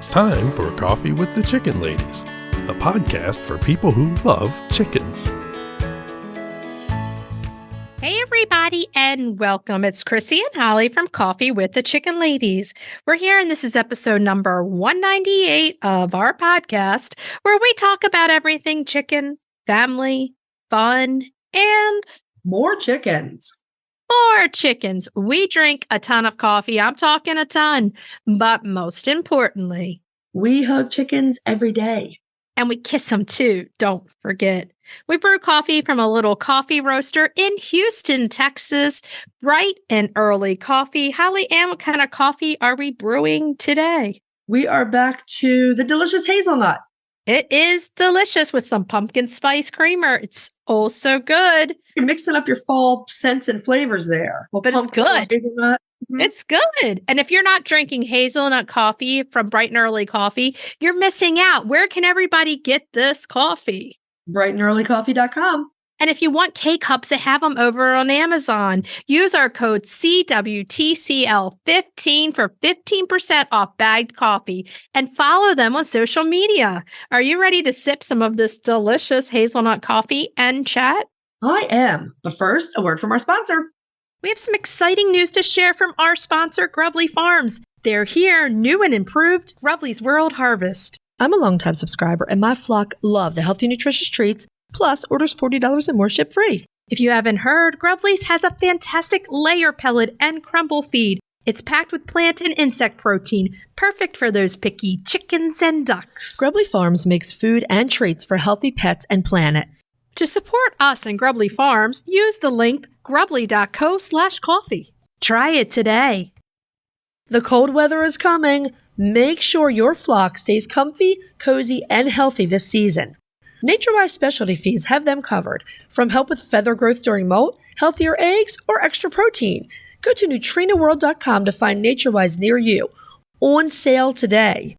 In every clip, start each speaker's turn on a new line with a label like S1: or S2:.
S1: It's time for Coffee with the Chicken Ladies, a podcast for people who love chickens.
S2: Hey everybody, and welcome. It's Chrisie&Holly from Coffee with the Chicken Ladies. We're here, and this is episode number 198 of our podcast, where we talk about everything chicken, family, fun, and
S3: more chickens.
S2: More chickens. We drink a ton of coffee. I'm talking a ton. But most importantly,
S3: we hug chickens every day.
S2: And we kiss them too. Don't forget. We brew coffee from a little coffee roaster in Houston, Texas. Bright and early coffee. Holly Ann, what kind of coffee are we brewing today?
S3: We are back to the delicious hazelnut.
S2: It is delicious with some pumpkin spice creamer. It's oh so good.
S3: You're mixing up your fall scents and flavors there.
S2: Well, but it's good.
S3: Hazelnut.
S2: It's good. And if you're not drinking hazelnut coffee from Bright and Early Coffee, you're missing out. Where can everybody get this coffee?
S3: brighthandearlycoffee.com.
S2: And if you want K-Cups, they have them over on Amazon. Use our code CWTCL15 for 15% off bagged coffee and follow them on social media. Are you ready to sip some of this delicious hazelnut coffee and chat?
S3: I am. But first, a word from our sponsor.
S2: We have some exciting news to share from our sponsor, Grubbly Farms. They're here, new and improved, Grubbly's World Harvest.
S4: I'm a longtime subscriber, and my flock love the healthy, nutritious treats, plus orders $40 and more ship free.
S2: If you haven't heard, Grubbly's has a fantastic layer pellet and crumble feed. It's packed with plant and insect protein, perfect for those picky chickens and ducks.
S4: Grubbly Farms makes food and treats for healthy pets and planet.
S2: To support us and Grubbly Farms, use the link grubbly.co/coffee. Try it today.
S4: The cold weather is coming. Make sure your flock stays comfy, cozy, and healthy this season. NatureWise Specialty Feeds have them covered, from help with feather growth during molt, healthier eggs, or extra protein. Go to NutrenaWorld.com to find NatureWise near you. On sale today.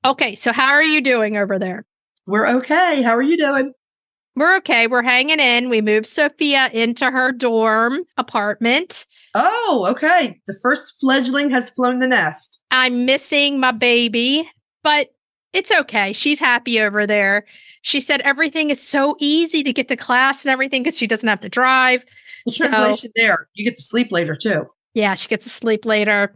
S2: Okay, so how are you doing over there?
S3: We're okay. How are you doing?
S2: We're okay. We're hanging in. We moved Sophia into her dorm apartment.
S3: Oh, okay. The first fledgling has flown the nest.
S2: I'm missing my baby, but it's okay. She's happy over there. She said everything is so easy to get to class and everything because she doesn't have to drive.
S3: Well, translation there. You get to sleep later, too.
S2: Yeah, she gets to sleep later.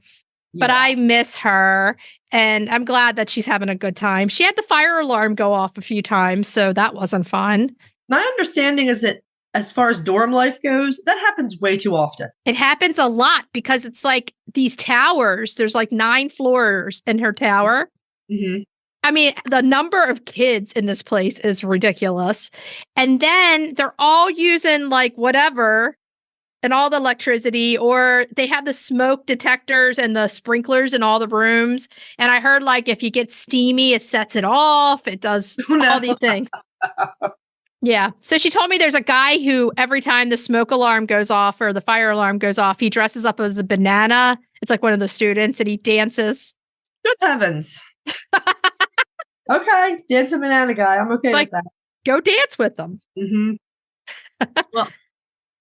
S2: Yeah. But I miss her, and I'm glad that she's having a good time. She had the fire alarm go off a few times, so that wasn't fun.
S3: My understanding is that as far as dorm life goes, that happens way too often.
S2: It happens a lot because it's like these towers. There's like 9 floors in her tower.
S3: Mm-hmm.
S2: I mean, the number of kids in this place is ridiculous. And then they're all using like whatever and all the electricity, or they have the smoke detectors and the sprinklers in all the rooms. And I heard like if you get steamy, it sets it off. It does all these things. Yeah. So she told me there's a guy who every time the smoke alarm goes off or the fire alarm goes off, he dresses up as a banana. It's like one of the students and he dances.
S3: Good heavens. Okay. Dancing banana guy. I'm okay with that.
S2: Go dance with them.
S3: Mm-hmm. Well,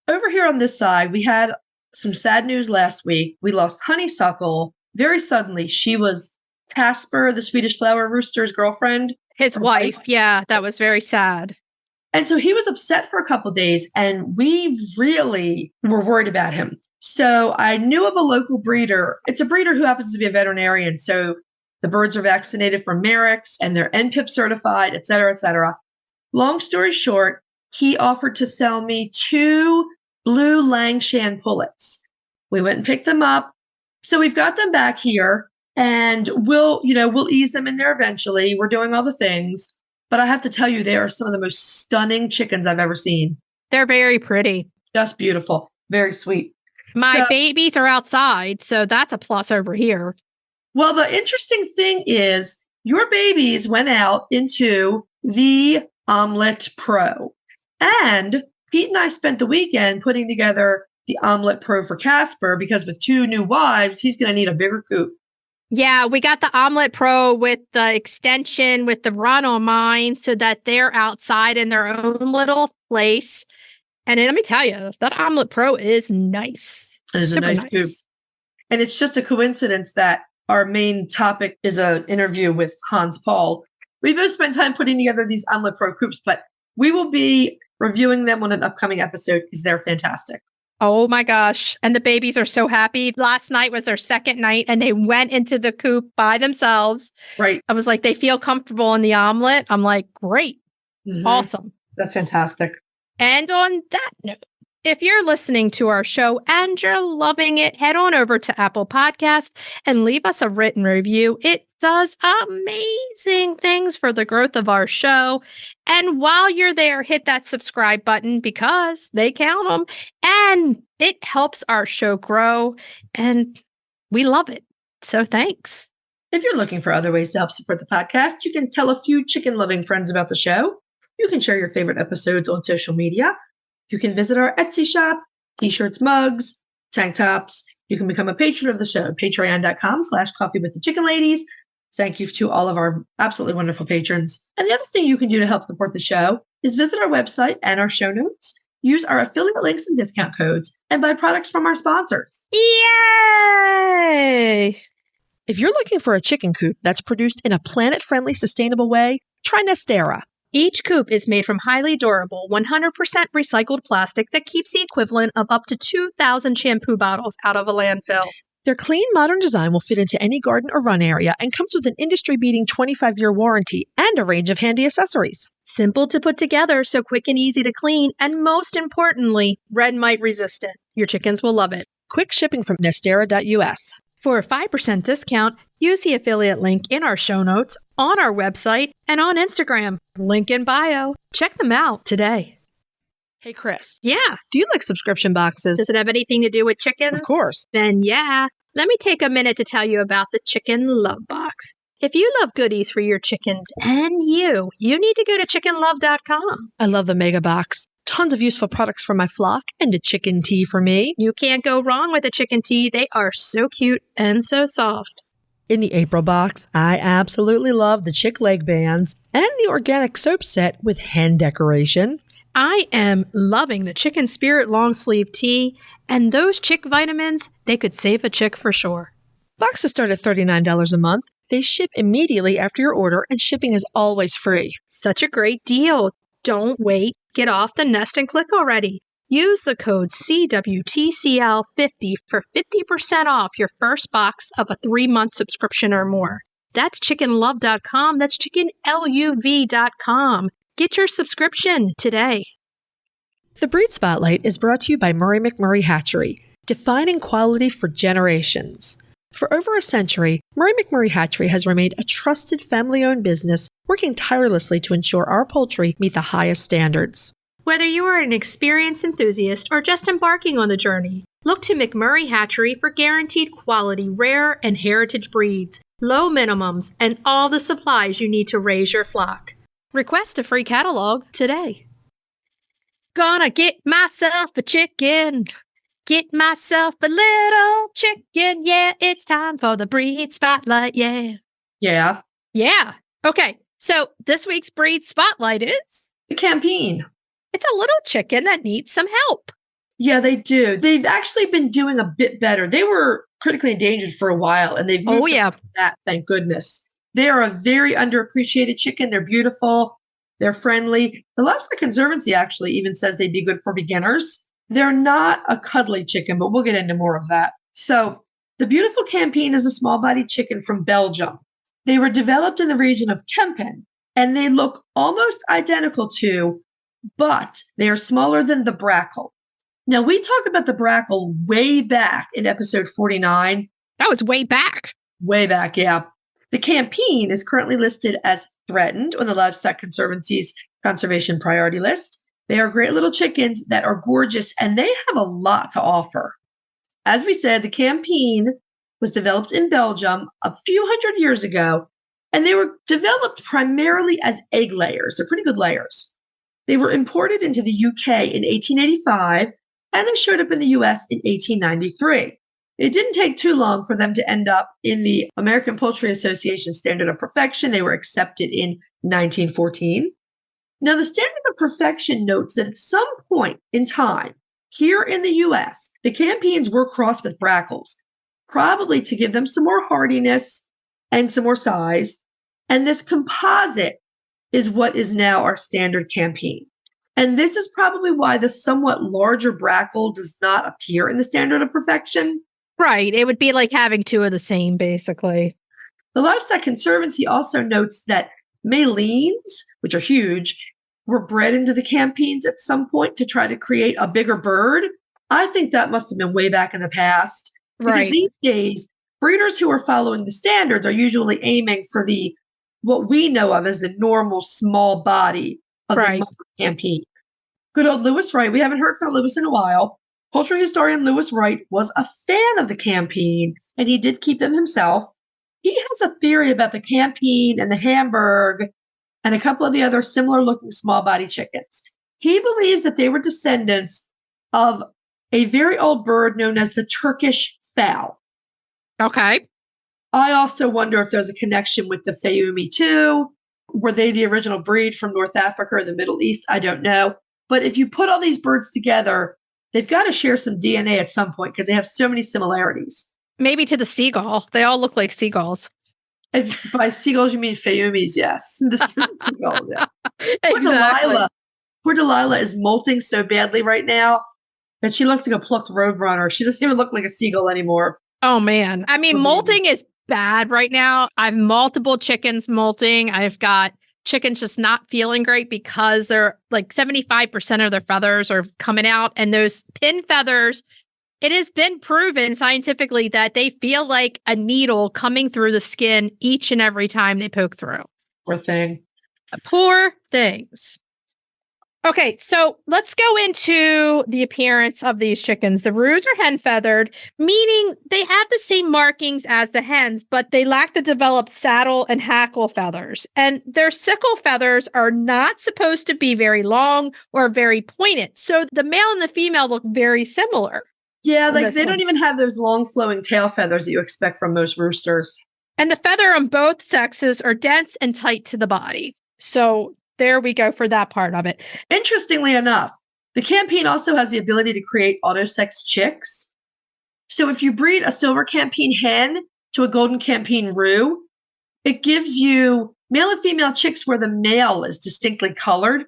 S3: over here on this side, we had some sad news last week. We lost Honeysuckle very suddenly. She was Casper, the Swedish flower rooster's girlfriend.
S2: His wife. Yeah, that was very sad.
S3: And so he was upset for a couple of days, and we really were worried about him. So I knew of a local breeder. It's a breeder who happens to be a veterinarian. So the birds are vaccinated from Merrick's, and they're NPIP certified, et cetera, et cetera. Long story short, he offered to sell me 2 blue Langshan pullets. We went and picked them up. So we've got them back here, and we'll ease them in there eventually. We're doing all the things. But I have to tell you, they are some of the most stunning chickens I've ever seen.
S2: They're very pretty.
S3: Just beautiful. Very sweet.
S2: My babies are outside, so that's a plus over here.
S3: Well, the interesting thing is your babies went out into the Omlet Pro. And Pete and I spent the weekend putting together the Omlet Pro for Casper because with 2 new wives, he's going to need a bigger coop.
S2: Yeah, we got the Omlet Pro with the extension with the run on mine so that they're outside in their own little place. And let me tell you, that Omlet Pro is nice.
S3: It is a nice coop. And it's just a coincidence that our main topic is an interview with Hans Paul. We both spent time putting together these Omlet Pro coops, but we will be reviewing them on an upcoming episode because they're fantastic.
S2: Oh my gosh. And the babies are so happy. Last night was their second night and they went into the coop by themselves.
S3: Right.
S2: I was like, they feel comfortable in the omelet. I'm like, great. It's awesome.
S3: That's fantastic.
S2: And on that note, if you're listening to our show and you're loving it, head on over to Apple Podcast and leave us a written review. It does amazing things for the growth of our show. And while you're there, hit that subscribe button because they count them and it helps our show grow and we love it. So thanks.
S3: If you're looking for other ways to help support the podcast, you can tell a few chicken-loving friends about the show. You can share your favorite episodes on social media. You can visit our Etsy shop, t-shirts, mugs, tank tops. You can become a patron of the show, patreon.com/coffeewiththechickenladies. Thank you to all of our absolutely wonderful patrons. And the other thing you can do to help support the show is visit our website and our show notes, use our affiliate links and discount codes, and buy products from our sponsors.
S2: Yay!
S4: If you're looking for a chicken coop that's produced in a planet-friendly, sustainable way, try Nestera.
S2: Each coop is made from highly durable, 100% recycled plastic that keeps the equivalent of up to 2,000 shampoo bottles out of a landfill.
S4: Their clean, modern design will fit into any garden or run area and comes with an industry-beating 25-year warranty and a range of handy accessories.
S2: Simple to put together, so quick and easy to clean, and most importantly, red mite resistant. Your chickens will love it.
S4: Quick shipping from Nestera US.
S2: For a 5% discount, use the affiliate link in our show notes, on our website, and on Instagram. Link in bio. Check them out today.
S4: Hey, Chris.
S2: Yeah.
S4: Do you like subscription boxes?
S2: Does it have anything to do with chickens?
S4: Of course.
S2: Then yeah. Let me take a minute to tell you about the Chicken Love Box. If you love goodies for your chickens and you need to go to chickenlove.com.
S4: I love the mega box. Tons of useful products for my flock and a chicken tea for me.
S2: You can't go wrong with a chicken tea. They are so cute and so soft.
S4: In the April box, I absolutely love the chick leg bands and the organic soap set with hen decoration.
S2: I am loving the Chicken Spirit long sleeve tee and those chick vitamins. They could save a chick for sure.
S4: Boxes start at $39 a month. They ship immediately after your order and shipping is always free.
S2: Such a great deal. Don't wait. Get off the nest and click already. Use the code CWTCL50 for 50% off your first box of a 3-month subscription or more. That's chickenlove.com. That's chickenluv.com. Get your subscription today.
S4: The Breed Spotlight is brought to you by Murray McMurray Hatchery, defining quality for generations. For over a century, Murray McMurray Hatchery has remained a trusted family-owned business working tirelessly to ensure our poultry meet the highest standards.
S2: Whether you are an experienced enthusiast or just embarking on the journey, look to McMurray Hatchery for guaranteed quality, rare and heritage breeds, low minimums, and all the supplies you need to raise your flock. Request a free catalog today. Gonna get myself a chicken. Get myself a little chicken. Yeah, it's time for the Breed Spotlight. Yeah.
S3: Yeah.
S2: Yeah. Okay. So this week's Breed Spotlight is
S3: The Campine.
S2: it's a little chicken that needs some help.
S3: Yeah, they do. They've actually been doing a bit better. They were critically endangered for a while, and they've moved on from that, thank goodness. They are a very underappreciated chicken. They're beautiful. They're friendly. The Livestock Conservancy actually even says they'd be good for beginners. They're not a cuddly chicken, but we'll get into more of that. So the beautiful Campine is a small-bodied chicken from Belgium. They were developed in the region of Campine, and they look almost identical to, but they are smaller than the Brackle. Now, we talked about the Brackle way back in episode 49.
S2: That was way back.
S3: Way back, yeah. The Campine is currently listed as threatened on the Livestock Conservancy's conservation priority list. They are great little chickens that are gorgeous, and they have a lot to offer. As we said, the Campine was developed in Belgium a few hundred years ago, and they were developed primarily as egg layers. They're pretty good layers. They were imported into the UK in 1885, and they showed up in the US in 1893. It didn't take too long for them to end up in the American Poultry Association Standard of Perfection. They were accepted in 1914. Now, the Standard of Perfection notes that at some point in time, here in the US, the Campines were crossed with Brackles. probably to give them some more hardiness and some more size. And this composite is what is now our standard Campine. And this is probably why the somewhat larger Brackle does not appear in the standard of perfection.
S2: Right. It would be like having two of the same, basically.
S3: The Livestock Conservancy also notes that Malines, which are huge, were bred into the Campines at some point to try to create a bigger bird. I think that must have been way back in the past. Because these days, breeders who are following the standards are usually aiming for what we know of as the normal small body of the mother Campine. Good old Lewis Wright. We haven't heard from Lewis in a while. Poultry historian Lewis Wright was a fan of the Campine, and he did keep them himself. He has a theory about the Campine and the Hamburg and a couple of the other similar-looking small-body chickens. He believes that they were descendants of a very old bird known as the Turkish fowl.
S2: Okay.
S3: I also wonder if there's a connection with the Fayumi too. Were they the original breed from North Africa or the Middle East? I don't know. But if you put all these birds together, they've got to share some DNA at some point because they have so many similarities.
S2: Maybe to the seagull. They all look like seagulls.
S3: If by seagulls you mean Fayumis, yes. The seagulls, yeah.
S2: Exactly.
S3: Poor Delilah is molting so badly right now that she looks like a plucked roadrunner. She doesn't even look like a seagull anymore.
S2: Oh, man. I mean, molting is bad right now. I have multiple chickens molting. I've got chickens just not feeling great because they're like 75% of their feathers are coming out. And those pin feathers, it has been proven scientifically that they feel like a needle coming through the skin each and every time they poke through.
S3: Poor thing.
S2: Poor things. Okay, so let's go into the appearance of these chickens. The roos are hen feathered, meaning they have the same markings as the hens, but they lack the developed saddle and hackle feathers. And their sickle feathers are not supposed to be very long or very pointed. So the male and the female look very similar.
S3: Yeah, like they don't even have those long flowing tail feathers that you expect from most roosters.
S2: And the feather on both sexes are dense and tight to the body. So there we go for that part of it.
S3: Interestingly enough, the Campine also has the ability to create autosex chicks. So if you breed a silver Campine hen to a golden Campine roo, it gives you male and female chicks where the male is distinctly colored.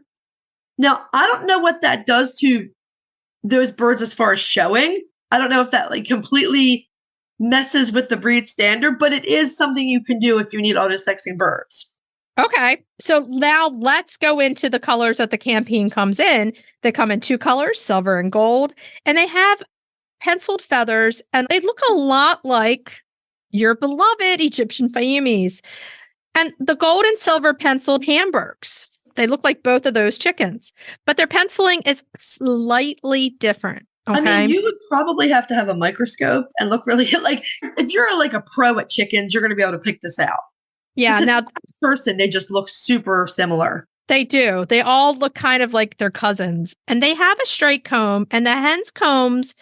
S3: Now, I don't know what that does to those birds as far as showing. I don't know if that like completely messes with the breed standard, but it is something you can do if you need autosexing birds.
S2: Okay, so now let's go into the colors that the Campine comes in. They come in two colors, silver and gold, and they have penciled feathers, and they look a lot like your beloved Egyptian Fayumis. And the gold and silver penciled Hamburgs. They look like both of those chickens, but their penciling is slightly different. Okay?
S3: I mean, you would probably have to have a microscope and look really like if you're like a pro at chickens, you're going to be able to pick this out.
S2: Yeah, now
S3: person, they just look super similar.
S2: They do. They all look kind of like their cousins, and they have a straight comb, and the hens' combs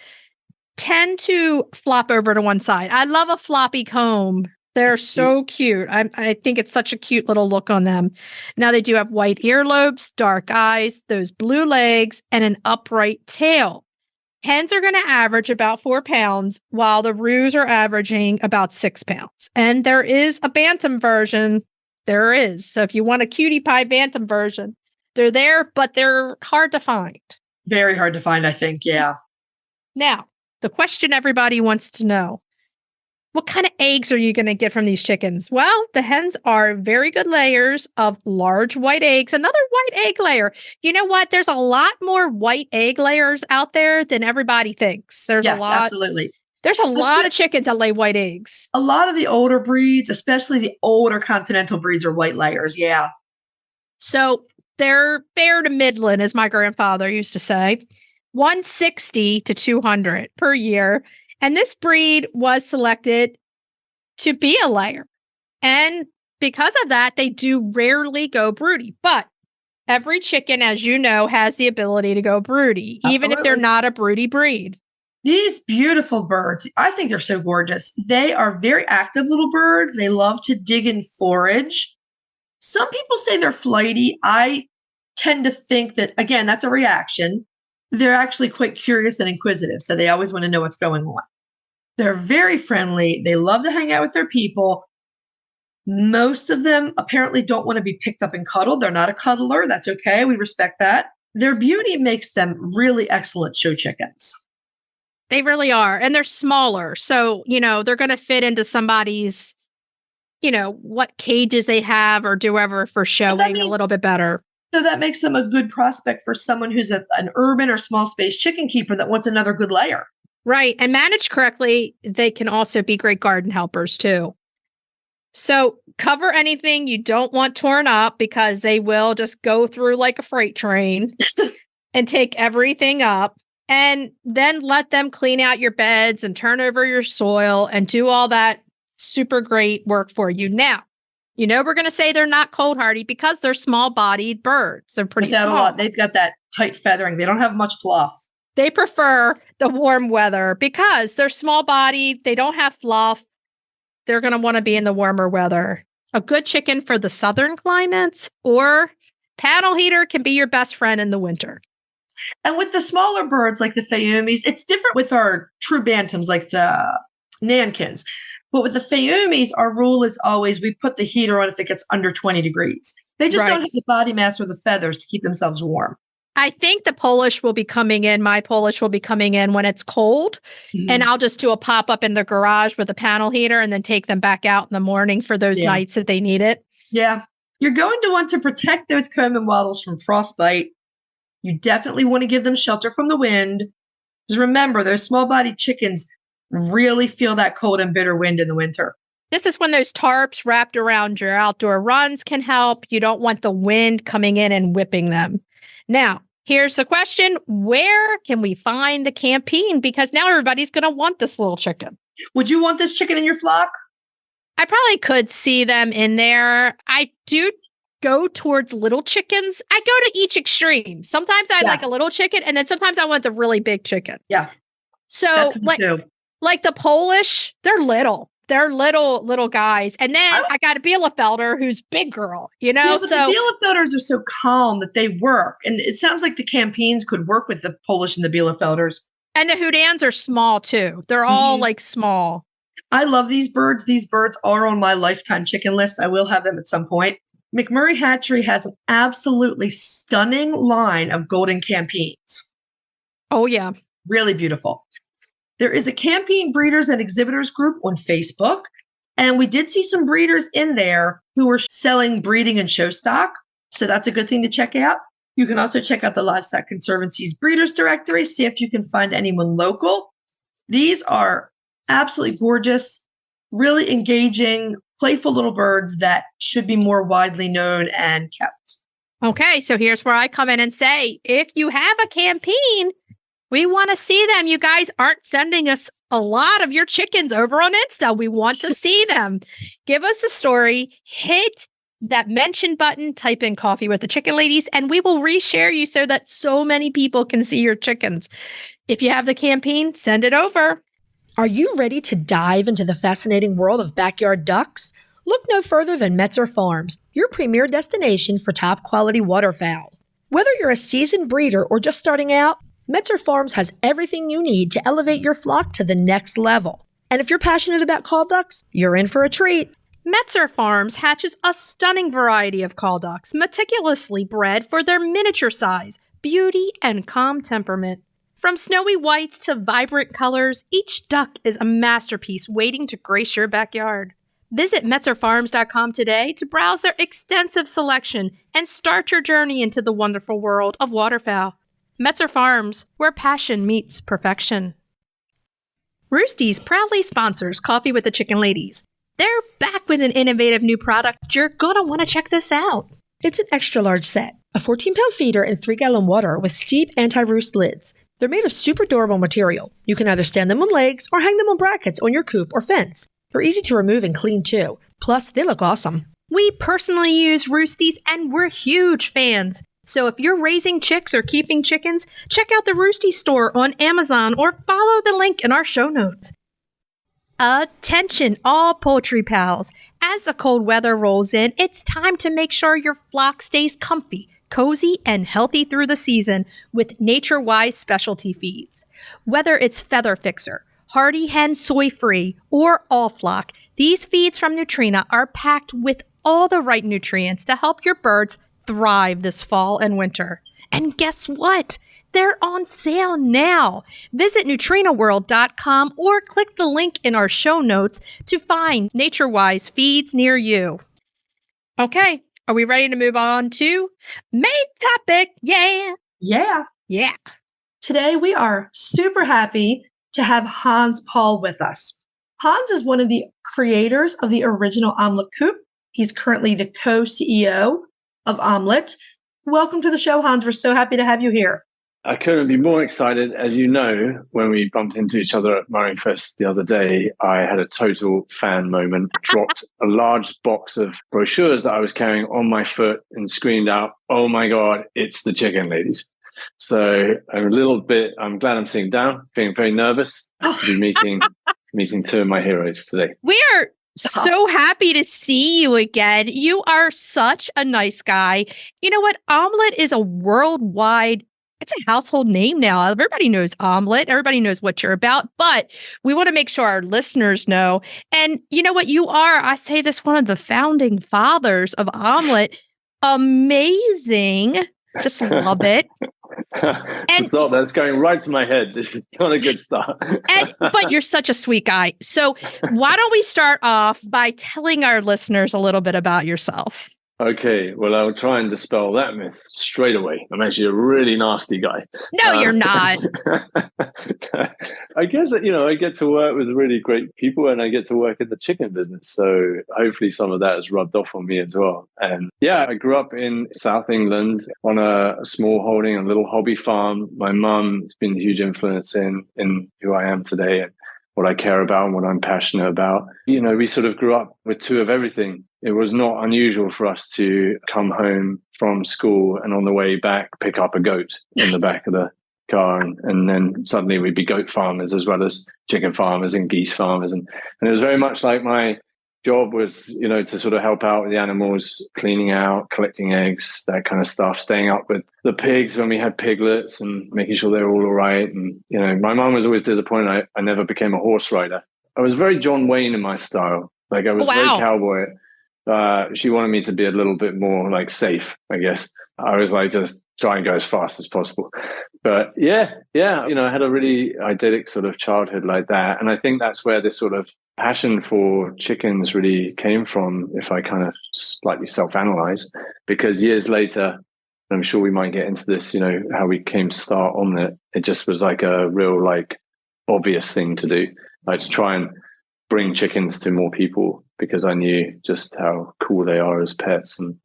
S2: tend to flop over to one side. I love a floppy comb. They're so cute. I think it's such a cute little look on them. Now they do have white earlobes, dark eyes, those blue legs, and an upright tail. Hens are going to average about 4 pounds, while the roos are averaging about 6 pounds. And there is a bantam version. There is. So if you want a cutie pie bantam version, they're there, but they're hard to find.
S3: Very hard to find, I think. Yeah.
S2: Now, the question everybody wants to know, what kind of eggs are you going to get from these chickens? Well, the hens are very good layers of large white eggs. Another white egg layer. You know what? There's a lot more white egg layers out there than everybody thinks. There's a lot.
S3: Absolutely.
S2: There's a lot of chickens that lay white eggs.
S3: A lot of the older breeds, especially the older continental breeds, are white layers. Yeah.
S2: So they're fair to Midland, as my grandfather used to say, 160 to 200 per year. And this breed was selected to be a layer. And because of that, they do rarely go broody. But every chicken, as you know, has the ability to go broody, even if they're not a broody breed.
S3: These beautiful birds, I think they're so gorgeous. They are very active little birds. They love to dig and forage. Some people say they're flighty. I tend to think that, again, that's a reaction. They're actually quite curious and inquisitive, so they always want to know what's going on. They're very friendly. They love to hang out with their people. Most of them apparently don't want to be picked up and cuddled. They're not a cuddler. That's okay. We respect that. Their beauty makes them really excellent show chickens.
S2: They really are. And they're smaller. So, they're going to fit into somebody's, what cages they have or do whatever for showing a little bit better.
S3: So that makes them a good prospect for someone who's an urban or small space chicken keeper that wants another good layer.
S2: Right. And managed correctly, they can also be great garden helpers too. So cover anything you don't want torn up because they will just go through like a freight train and take everything up. And then let them clean out your beds and turn over your soil and do all that super great work for you. Now, we're going to say they're not cold hardy because they're small bodied birds. They're pretty small.
S3: A lot. They've got that tight feathering. They don't have much fluff.
S2: They prefer the warm weather because they're small bodied. They don't have fluff. They're going to want to be in the warmer weather. A good chicken for the southern climates or panel heater can be your best friend in the winter.
S3: And with the smaller birds like the Fayumis, it's different with our true bantams like the Nankins. But with the Fayumis, our rule is always we put the heater on if it gets under 20 degrees. They just don't have the body mass or the feathers to keep themselves warm.
S2: I think the Polish will be coming in. My Polish will be coming in when it's cold. Mm-hmm. And I'll just do a pop-up in the garage with a panel heater and then take them back out in the morning for those nights that they need it.
S3: Yeah. You're going to want to protect those comb and wattles from frostbite. You definitely want to give them shelter from the wind. Because remember, those small-bodied chickens really feel that cold and bitter wind in the winter.
S2: This is when those tarps wrapped around your outdoor runs can help. You don't want the wind coming in and whipping them. Now, here's the question. Where can we find the Campine? Because now everybody's going to want this little chicken.
S3: Would you want this chicken in your flock?
S2: I probably could see them in there. I do go towards little chickens. I go to each extreme. Sometimes I like a little chicken, and then sometimes I want the really big chicken.
S3: Yeah.
S2: So like the Polish, they're little. They're little guys. And then I got a Bielefelder who's big girl,
S3: Yeah, but the Bielefelders are so calm that they work. And it sounds like the Campines could work with the Polish and the Bielefelders.
S2: And the Houdans are small too. They're all like small. I
S3: love these birds. These birds are on my lifetime chicken list. I will have them at some point. McMurray Hatchery has an absolutely stunning line of golden Campines.
S2: Oh, yeah.
S3: Really beautiful. There is a Campine breeders and exhibitors group on Facebook, and we did see some breeders in there who were selling breeding and show stock. So that's a good thing to check out. You can also check out the Livestock Conservancy's breeders directory, see if you can find anyone local. These are absolutely gorgeous, really engaging, playful little birds that should be more widely known and kept.
S2: Okay, so here's where I come in and say, if you have a Campine, we want to see them. You guys aren't sending us a lot of your chickens over on Insta. We want to see them. Give us a story. Hit that mention button. Type in Coffee with the Chicken Ladies, and we will reshare you so that so many people can see your chickens. If you have the Campine, send it over.
S4: Are you ready to dive into the fascinating world of backyard ducks? Look no further than Metzer Farms, your premier destination for top quality waterfowl. Whether you're a seasoned breeder or just starting out, Metzer Farms has everything you need to elevate your flock to the next level. And if you're passionate about call ducks, you're in for a treat.
S2: Metzer Farms hatches a stunning variety of call ducks, meticulously bred for their miniature size, beauty, and calm temperament. From snowy whites to vibrant colors, each duck is a masterpiece waiting to grace your backyard. Visit MetzerFarms.com today to browse their extensive selection and start your journey into the wonderful world of waterfowl. Metzer Farms, where passion meets perfection. Roosty's proudly sponsors Coffee with the Chicken Ladies. They're back with an innovative new product. You're going to want to check this out.
S4: It's an extra large set, a 14-pound feeder and 3-gallon water with steep anti-roost lids. They're made of super durable material. You can either stand them on legs or hang them on brackets on your coop or fence. They're easy to remove and clean too. Plus, they look awesome.
S2: We personally use Roosties and we're huge fans. So if you're raising chicks or keeping chickens, check out the Roosty store on Amazon or follow the link in our show notes. Attention, all poultry pals. As the cold weather rolls in, it's time to make sure your flock stays comfy, cozy, and healthy through the season with Nature Wise specialty feeds. Whether it's Feather Fixer, Hardy Hen soy-free, or all flock, these feeds from Nutrena are packed with all the right nutrients to help your birds thrive this fall and winter. And guess what? They're on sale now. Visit NutrenaWorld.com or click the link in our show notes to find NatureWise feeds near you. Okay, are we ready to move on to main topic? Yeah.
S3: Yeah. Today we are super happy to have Hans Paul with us. Hans is one of the creators of the original Omlet Coop. He's currently the co-CEO of Omlet. Welcome to the show, Hans. We're so happy to have you here.
S5: I couldn't be more excited. As you know, when we bumped into each other at Murray Fest the other day, I had a total fan moment, dropped a large box of brochures that I was carrying on my foot and screamed out, "Oh my God, it's the chicken ladies." So I'm glad I'm sitting down, feeling very nervous to be meeting two of my heroes today.
S2: We are so happy to see you again. You are such a nice guy. You know what? Omlet is a worldwide, it's a household name now. Everybody knows Omlet. Everybody knows what you're about, but we want to make sure our listeners know. And you know what? You are, I say this, one of the founding fathers of Omlet. Amazing. Just love it.
S5: And stop, that's going right to my head. This is not a good start.
S2: But you're such a sweet guy. So why don't we start off by telling our listeners a little bit about yourself?
S5: Okay, well, I'll try and dispel that myth straight away. I'm actually a really nasty guy.
S2: No, you're not.
S5: I guess that, I get to work with really great people and I get to work in the chicken business. So hopefully some of that has rubbed off on me as well. And yeah, I grew up in South England on a small holding, a little hobby farm. My mum has been a huge influence in who I am today and what I care about and what I'm passionate about. We sort of grew up with two of everything. It was not unusual for us to come home from school and on the way back, pick up a goat in the back of the car. And then suddenly we'd be goat farmers as well as chicken farmers and geese farmers. And it was very much like my job was, to sort of help out with the animals, cleaning out, collecting eggs, that kind of stuff, staying up with the pigs when we had piglets and making sure they were all right. And, my mom was always disappointed I never became a horse rider. I was very John Wayne in my style. Like I was very cowboy. She wanted me to be a little bit more like safe, I guess. I was like, just try and go as fast as possible. But yeah, I had a really idyllic sort of childhood like that. And I think that's where this sort of passion for chickens really came from, if I kind of slightly self-analyze, because years later, I'm sure we might get into this, how we came to start Omlet. It just was like a real, obvious thing to do, like to try and bring chickens to more people, because I knew just how cool they are as pets and,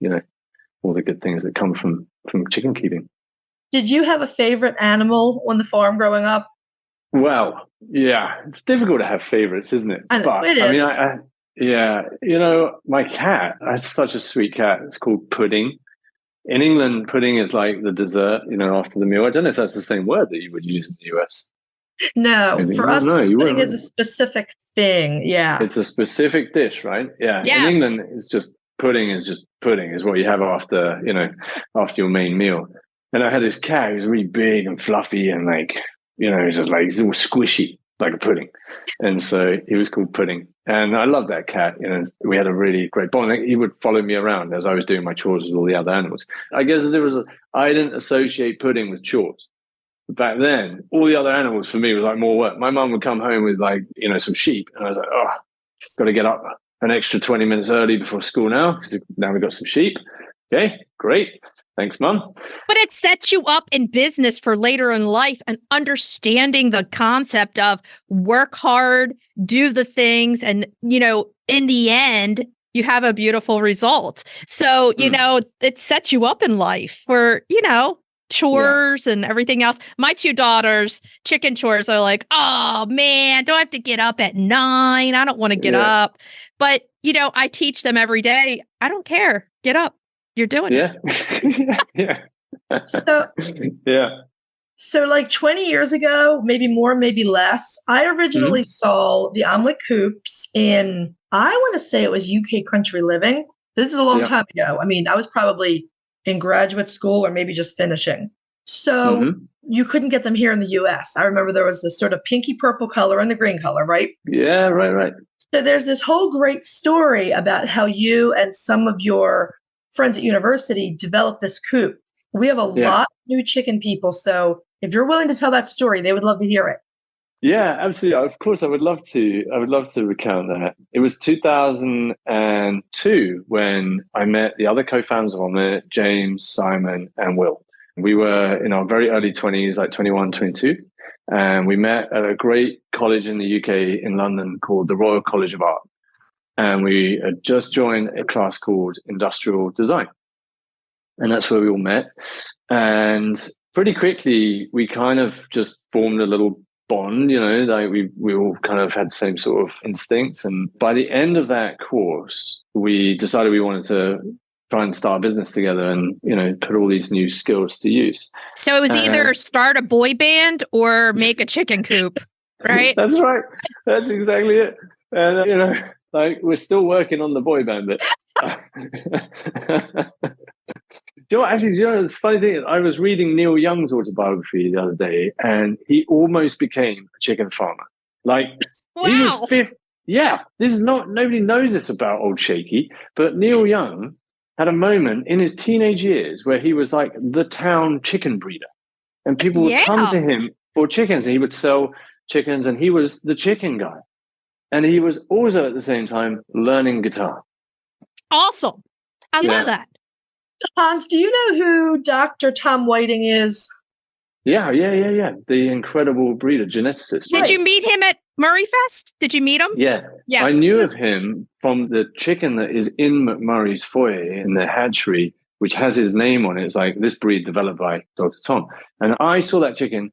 S5: all the good things that come from chicken keeping.
S3: Did you have a favorite animal on the farm growing up?
S5: Well, yeah, it's difficult to have favorites, isn't it?
S3: I know, it is.
S5: I mean, my cat, I have such a sweet cat. It's called Pudding. In England, pudding is like the dessert, after the meal. I don't know if that's the same word that you would use in the US.
S3: No,
S5: Maybe.
S3: for us, pudding is a specific thing. Yeah.
S5: It's a specific dish, right? Yeah.
S2: Yes.
S5: In England, it's just pudding is what you have after your main meal. And I had this cat who was really big and fluffy and he's all squishy, like a pudding. And so he was called Pudding. And I loved that cat. We had a really great bond. He would follow me around as I was doing my chores with all the other animals. I guess I didn't associate pudding with chores. Back then, all the other animals for me was like more work. My mum would come home with some sheep. And I was like, got to get up an extra 20 minutes early before school now, because now we've got some sheep. Okay, great. Thanks, Mum.
S2: But it sets you up in business for later in life and understanding the concept of work hard, do the things, and, in the end, you have a beautiful result. So, it sets you up in life for, chores and everything else. My two daughters, chicken chores are like, oh man, do I have to get up at 9? I don't want to get up. But, I teach them every day. I don't care. Get up. You're doing it.
S5: Yeah.
S3: So 20 years ago, maybe more, maybe less, I originally saw the Omlet Coops in, I want to say it was UK Country Living. This is a long time ago. I mean, I was probably in graduate school or maybe just finishing. So you couldn't get them here in the US. I remember there was this sort of pinky purple color and the green color, right?
S5: Yeah, right.
S3: So there's this whole great story about how you and some of your friends at university developed this coop. We have a lot of new chicken people. So if you're willing to tell that story, they would love to hear it.
S5: Yeah, absolutely. Of course, I would love to. I would love to recount that. It was 2002 when I met the other co-founders of Omlet, James, Simon, and Will. We were in our very early 20s, like 21, 22. And we met at a great college in the UK in London called the Royal College of Art. And we had just joined a class called Industrial Design. And that's where we all met. And pretty quickly, we kind of just formed a little bond, like we all kind of had the same sort of instincts. And by the end of that course, we decided we wanted to try and start a business together and, put all these new skills to use.
S2: So it was either start a boy band or make a chicken coop, right?
S5: That's right. That's exactly it. And, we're still working on the boy band bit. The funny thing is, I was reading Neil Young's autobiography the other day, and he almost became a chicken farmer. He was fifth. Yeah, this is nobody knows this about old Shaky, but Neil Young had a moment in his teenage years where he was like the town chicken breeder, and people would come to him for chickens, and he would sell chickens, and he was the chicken guy, and he was also at the same time learning guitar.
S2: Awesome, I love that.
S3: Hans, do you know who Dr. Tom Whiting is?
S5: Yeah. The incredible breeder, geneticist.
S2: Did you meet him at Murray Fest? Did you meet him?
S5: Yeah. I knew of him from the chicken that is in McMurray's foyer in the hatchery, which has his name on it. It's like this breed developed by Dr. Tom. And I saw that chicken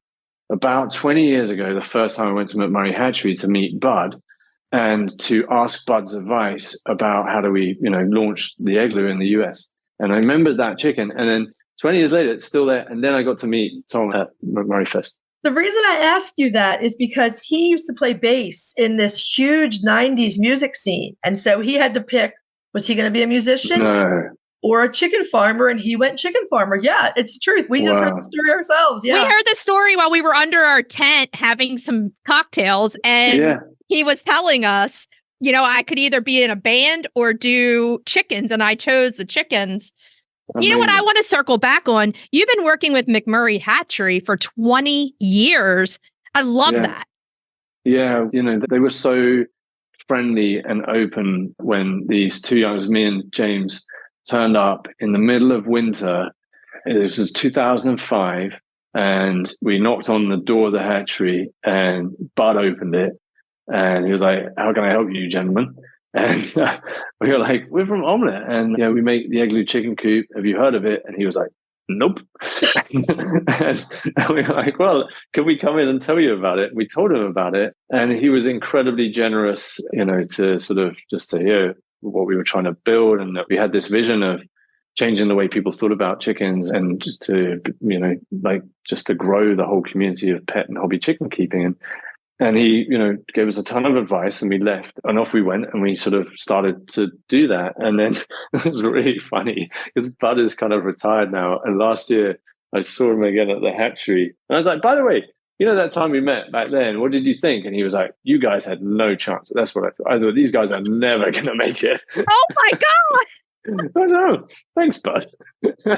S5: about 20 years ago, the first time I went to McMurray hatchery to meet Bud and to ask Bud's advice about how do we, launch the igloo in the US. And I remembered that chicken. And then 20 years later, it's still there. And then I got to meet Tom at McMurray Fest.
S3: The reason I ask you that is because he used to play bass in this huge 90s music scene. And so he had to pick, was he going to be a musician or a chicken farmer? And he went chicken farmer. Yeah, it's the truth. We just heard the story ourselves. Yeah.
S2: We heard the story while we were under our tent having some cocktails. And he was telling us, I could either be in a band or do chickens, and I chose the chickens. Amazing. You know what I want to circle back on? You've been working with McMurray Hatchery for 20 years. I love that.
S5: Yeah, they were so friendly and open when these two youngsters, me and James, turned up in the middle of winter. This was 2005, and we knocked on the door of the hatchery, and Bud opened it. And he was like, how can I help you, gentlemen? And we were like, we're from Omlet. And we make the igloo chicken coop. Have you heard of it? And he was like, nope. and we were like, well, can we come in and tell you about it? We told him about it. And he was incredibly generous, to sort of just to hear what we were trying to build. And that we had this vision of changing the way people thought about chickens and to, just to grow the whole community of pet and hobby chicken keeping. And he, gave us a ton of advice, and we left and off we went, and we sort of started to do that. And then it was really funny because Bud is kind of retired now. And last year I saw him again at the hatchery. And I was like, by the way, that time we met back then, what did you think? And he was like, you guys had no chance. That's what I thought. I thought these guys are never going to make it.
S2: Oh my God.
S5: I was like, oh, thanks, Bud.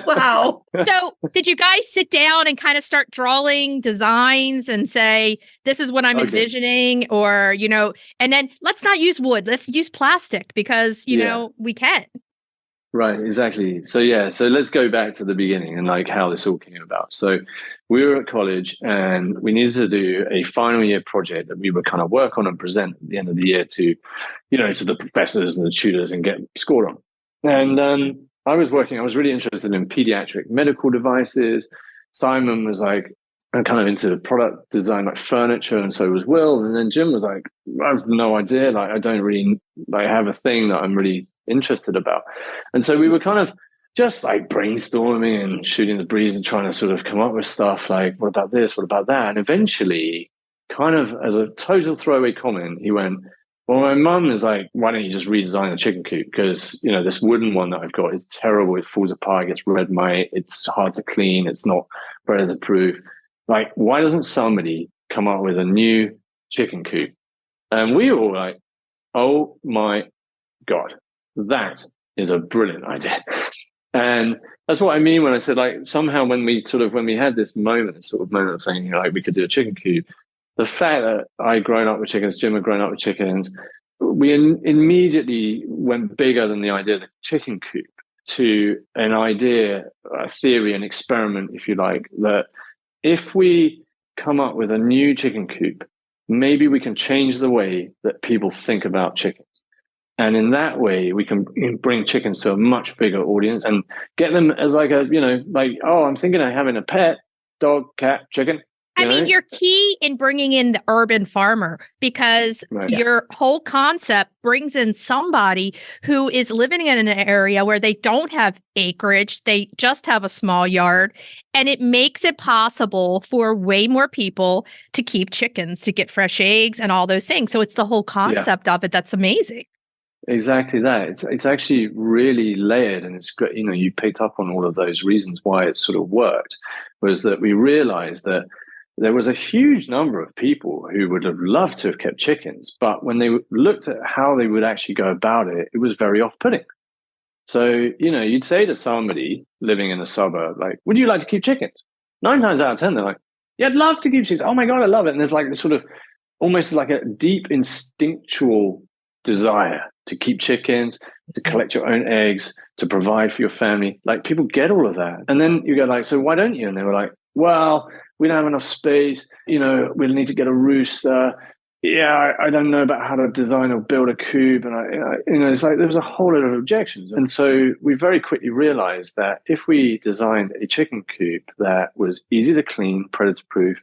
S3: Wow.
S2: So did you guys sit down and kind of start drawing designs and say, this is what I'm envisioning, or, and then let's not use wood. Let's use plastic because, we can.
S5: Right, exactly. So let's go back to the beginning and how this all came about. So we were at college and we needed to do a final year project that we would kind of work on and present at the end of the year to, to the professors and the tutors and get scored on. And I was really interested in pediatric medical devices. Simon was like, I'm kind of into product design, like furniture, and so was Will. And then Jim was like, I have no idea. I don't really have a thing that I'm really interested about. And so we were kind of just brainstorming and shooting the breeze and trying to sort of come up with stuff like, what about this? What about that? And eventually, kind of as a total throwaway comment, he went, well, my mum is like, why don't you just redesign a chicken coop? Because, this wooden one that I've got is terrible. It falls apart, it gets red mite, it's hard to clean, it's not predator proof. Like, why doesn't somebody come up with a new chicken coop? And we were all like, oh my God, that is a brilliant idea. And that's what I mean when I said, like, somehow when we had this moment of saying, you know, like, we could do a chicken coop, the fact that I'd grown up with chickens, Jim had grown up with chickens, we immediately went bigger than the idea of the chicken coop to an idea, a theory, an experiment, if you like, that if we come up with a new chicken coop, maybe we can change the way that people think about chickens. And in that way, we can bring chickens to a much bigger audience and get them as like a, you know, like, oh, I'm thinking of having a pet, dog, cat, chicken.
S2: I mean, you're key in bringing in the urban farmer because your whole concept brings in somebody who is living in an area where they don't have acreage. They just have a small yard, and it makes it possible for way more people to keep chickens, to get fresh eggs and all those things. So it's the whole concept of it that's amazing.
S5: Exactly that. It's actually really layered, and it's great. You know, you picked up on all of those reasons why it sort of worked, was that we realized that there was a huge number of people who would have loved to have kept chickens, but when they looked at how they would actually go about it, it was very off-putting. So, you know, you'd say to somebody living in a suburb, like, would you like to keep chickens? 9 times out of 10, they're like, yeah, I'd love to keep chickens. Oh my God, I love it. And there's like this sort of almost like a deep instinctual desire to keep chickens, to collect your own eggs, to provide for your family. Like, people get all of that. And then you go like, so why don't you? And they were like, well, we don't have enough space. You know, we'll need to get a rooster. Yeah, I don't know about how to design or build a coop. And you know, it's like there was a whole lot of objections. And so we very quickly realized that if we designed a chicken coop that was easy to clean, predator proof,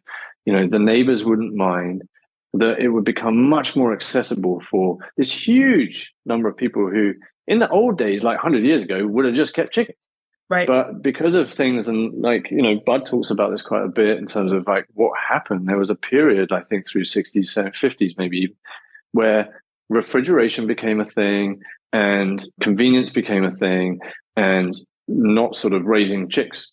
S5: you know, the neighbors wouldn't mind, that it would become much more accessible for this huge number of people who, in the old days, like 100 years ago, would have just kept chickens.
S3: Right.
S5: But because of things, and like, you know, Bud talks about this quite a bit in terms of like what happened. There was a period, I think, through 60s, 50s, maybe, where refrigeration became a thing and convenience became a thing and not sort of raising chicks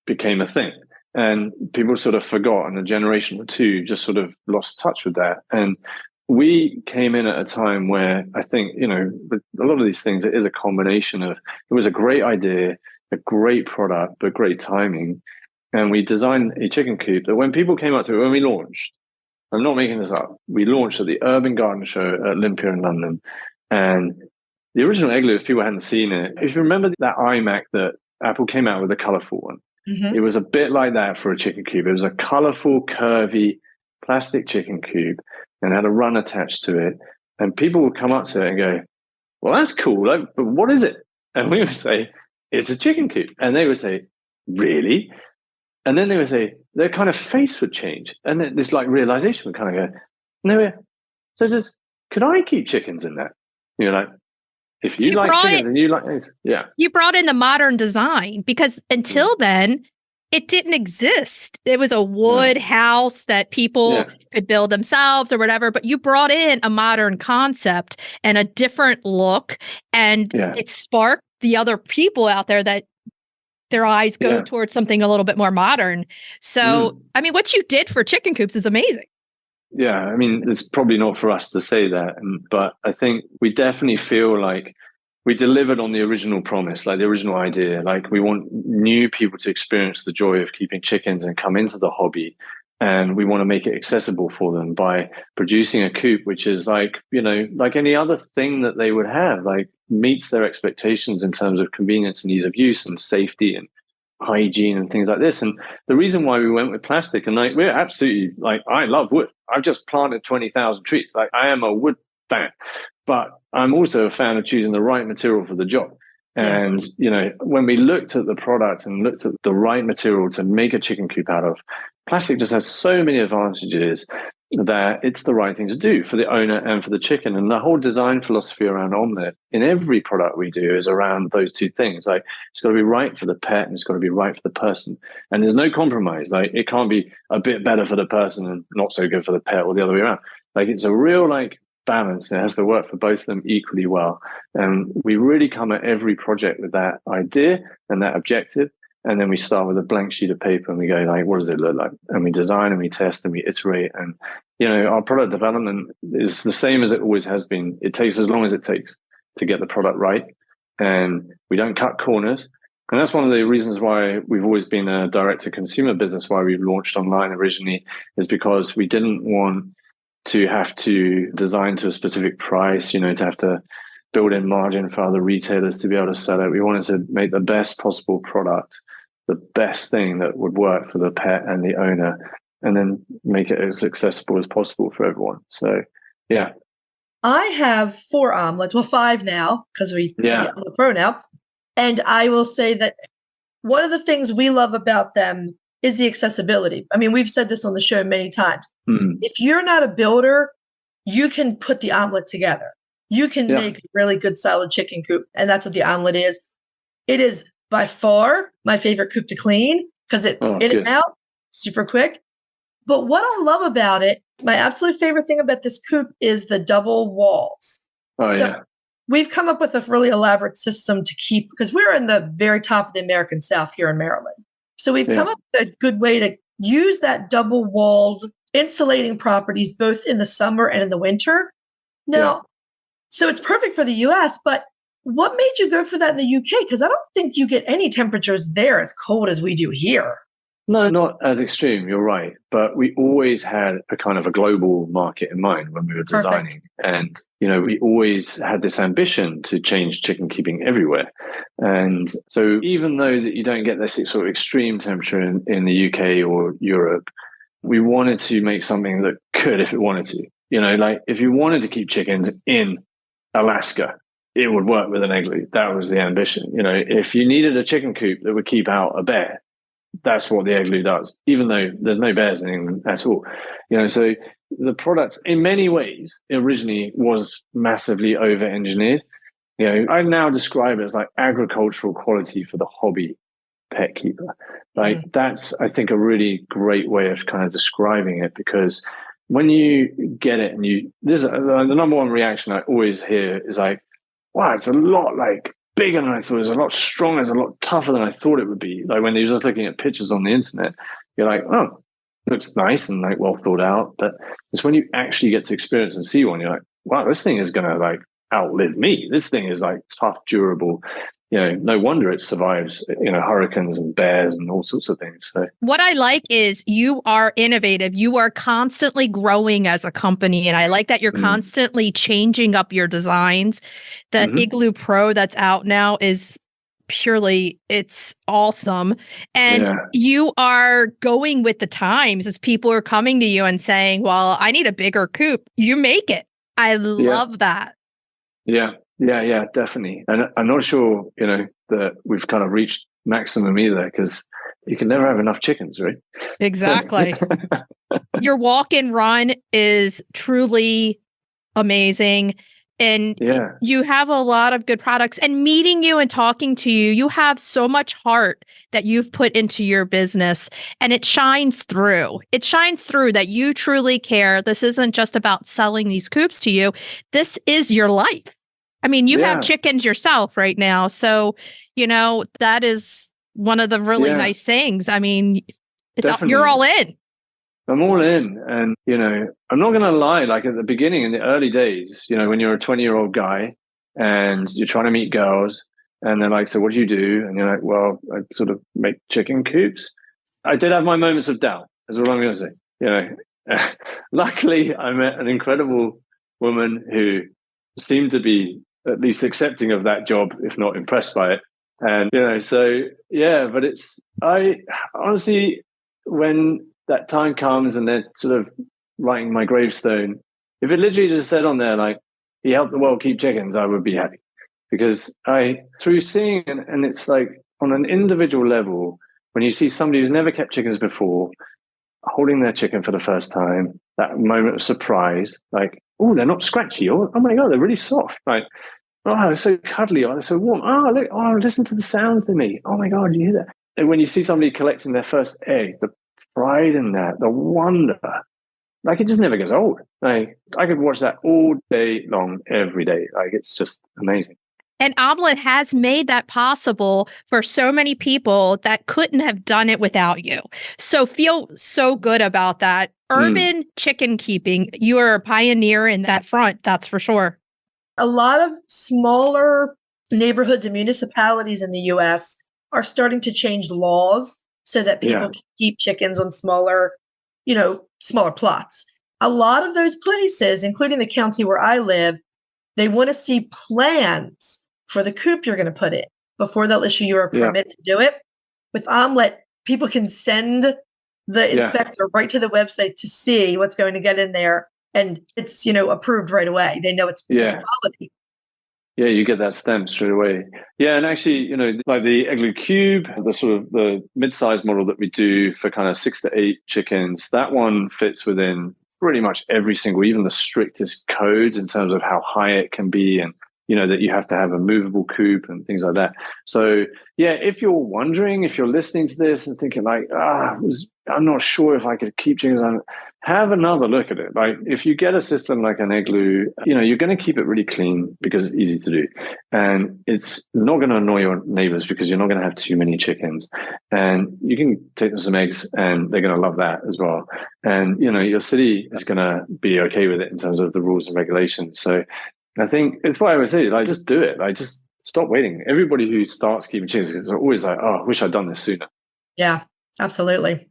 S5: became a thing. And people sort of forgot, and a generation or two just sort of lost touch with that. And we came in at a time where I think, you know, with a lot of these things, it is a combination of, it was a great idea, a great product, but great timing. And we designed a chicken coop that when people came up to it, when we launched, I'm not making this up, we launched at the Urban Garden Show at Olympia in London. And the original igloo, if people hadn't seen it, if you remember that iMac that Apple came out with, the colorful one, it was a bit like that for a chicken coop. It was a colorful, curvy plastic chicken coop and had a run attached to it. And people would come up to it and go, well, that's cool, like, but what is it? And we would say, it's a chicken coop. And they would say, really? And then they would say, their kind of face would change. And then this like realization would kind of go, no, so could I keep chickens in that? You're like, if you like chickens and you like eggs, yeah.
S2: You brought in the modern design because until then, it didn't exist. It was a wood house that people could build themselves or whatever, but you brought in a modern concept and a different look, and it sparked the other people out there that their eyes go towards something a little bit more modern. So, I mean, what you did for chicken coops is amazing.
S5: Yeah, I mean, it's probably not for us to say that, but I think we definitely feel like we delivered on the original promise, like the original idea. Like, we want new people to experience the joy of keeping chickens and come into the hobby. And we want to make it accessible for them by producing a coop, which is like, you know, like any other thing that they would have, like meets their expectations in terms of convenience and ease of use and safety and hygiene and things like this. And the reason why we went with plastic, and like, we're absolutely like, I love wood. I've just planted 20,000 trees. Like, I am a wood fan, but I'm also a fan of choosing the right material for the job. And, you know, when we looked at the product and looked at the right material to make a chicken coop out of, plastic just has so many advantages that it's the right thing to do for the owner and for the chicken. And the whole design philosophy around Omlet in every product we do is around those two things. Like, it's got to be right for the pet and it's got to be right for the person. And there's no compromise. Like, it can't be a bit better for the person and not so good for the pet, or the other way around. Like, it's a real like balance. It has to work for both of them equally well. And we really come at every project with that idea and that objective. And then we start with a blank sheet of paper and we go like, what does it look like? And we design and we test and we iterate. And, our product development is the same as it always has been. It takes as long as it takes to get the product right. And we don't cut corners. And that's one of the reasons why we've always been a direct-to-consumer business, why we launched online originally, is because we didn't want to have to design to a specific price, to have to build in margin for other retailers to be able to sell it. We wanted to make the best possible product, the best thing that would work for the pet and the owner, and then make it as accessible as possible for everyone. So, yeah.
S3: I have 4 omelets, well, 5 now, because we get on the pro now. And I will say that one of the things we love about them is the accessibility. I mean, we've said this on the show many times. If you're not a builder, you can put the omelet together. You can make a really good solid chicken coop. And that's what the omelet is. It is by far my favorite coop to clean because it's in and out, super quick. But what I love about it, my absolute favorite thing about this coop is the double walls. We've come up with a really elaborate system to keep, because we're in the very top of the American South here in Maryland. So we've come up with a good way to use that double walled insulating properties both in the summer and in the winter. Now, so it's perfect for the US, but what made you go for that in the UK? Because I don't think you get any temperatures there as cold as we do here.
S5: No, not as extreme. You're right. But we always had a kind of a global market in mind when we were designing. And, we always had this ambition to change chicken keeping everywhere. And so even though that you don't get this sort of extreme temperature in the UK or Europe, we wanted to make something that could if it wanted to. Like if you wanted to keep chickens in Alaska, it would work with an igloo. That was the ambition. If you needed a chicken coop that would keep out a bear, that's what the igloo does, even though there's no bears in England at all. So the product in many ways originally was massively over-engineered. I now describe it as like agricultural quality for the hobby pet keeper. Like that's, I think, a really great way of kind of describing it, because when you get it and the number one reaction I always hear is like, wow, it's a lot like bigger than I thought. It was a lot stronger. It's a lot tougher than I thought it would be. Like when you're just looking at pictures on the internet, you're like, oh, looks nice and like well thought out. But it's when you actually get to experience and see one, you're like, wow, this thing is going to like outlive me. This thing is like tough, durable. No wonder it survives, hurricanes and bears and all sorts of things. So
S2: what I like is you are innovative. You are constantly growing as a company. And I like that you're constantly changing up your designs. The Igloo Pro that's out now is it's awesome. And you are going with the times as people are coming to you and saying, well, I need a bigger coop. You make it. I love that.
S5: Yeah, definitely. And I'm not sure, that we've kind of reached maximum either, because you can never have enough chickens, right?
S2: Exactly. Your walk and run is truly amazing. And you have a lot of good products, and meeting you and talking to you, you have so much heart that you've put into your business, and it shines through. It shines through that you truly care. This isn't just about selling these coops to you. This is your life. I mean, you have chickens yourself right now. So, that is one of the really nice things. I mean, you're all in.
S5: I'm all in. And, I'm not going to lie, like at the beginning, in the early days, when you're a 20-year-old guy and you're trying to meet girls and they're like, so what do you do? And you're like, well, I sort of make chicken coops. I did have my moments of doubt, is what I'm going to say. Luckily, I met an incredible woman who seemed to be at least accepting of that job, if not impressed by it. And, but I honestly, when that time comes and they're sort of writing my gravestone, if it literally just said on there, like, he helped the world keep chickens, I would be happy. Because through seeing, and it's like on an individual level, when you see somebody who's never kept chickens before, holding their chicken for the first time, that moment of surprise, like, oh, they're not scratchy. Oh my God, they're really soft. Like, oh, they're so cuddly. Oh, they're so warm. Oh, look, listen to the sounds they make. Oh my God, you hear that? And when you see somebody collecting their first egg, the pride in that, the wonder, like it just never gets old. Like I could watch that all day long, every day. Like it's just amazing.
S2: And Omlet has made that possible for so many people that couldn't have done it without you. So feel so good about that. Urban chicken keeping, you are a pioneer in that front, that's for sure.
S3: A lot of smaller neighborhoods and municipalities in the US are starting to change laws so that people can keep chickens on smaller plots. A lot of those places, including the county where I live, they want to see plans for the coop you're going to put in before they'll issue you a permit to do it. With Omlet, people can send the inspector right to the website to see what's going to get in there. And it's, approved right away. They know it's quality.
S5: Yeah, you get that stamp straight away. Yeah, and actually, like the Igloo Cube, the sort of the mid-sized model that we do for kind of 6 to 8 chickens, that one fits within pretty much every single, even the strictest codes in terms of how high it can be, and that you have to have a movable coop and things like that. So yeah, if you're wondering, if you're listening to this and thinking like, I'm not sure if I could keep chickens on, have another look at it. Like if you get a system like an Igloo, you're going to keep it really clean because it's easy to do. And it's not going to annoy your neighbors because you're not going to have too many chickens. And you can take them some eggs and they're going to love that as well. And, your city is going to be okay with it in terms of the rules and regulations. So I think it's why I always say, like, just do it. Like, just stop waiting. Everybody who starts keeping chickens is always like, oh, I wish I'd done this sooner.
S3: Yeah, absolutely.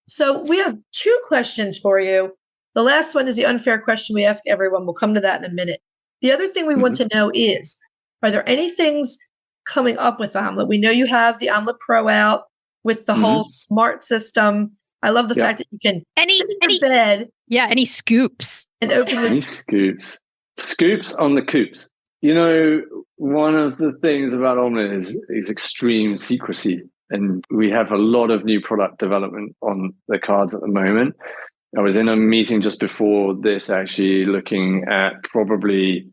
S3: So we have 2 questions for you. The last one is the unfair question we ask everyone. We'll come to that in a minute. The other thing we want to know is, are there any things coming up with Omlet? We know you have the Omlet Pro out with the whole smart system. I love the fact that you can
S2: any
S3: bed.
S2: Yeah, any scoops.
S3: And open
S5: any scoops. Scoops on the coops. One of the things about Omlet is extreme secrecy. And we have a lot of new product development on the cards at the moment. I was in a meeting just before this, actually looking at probably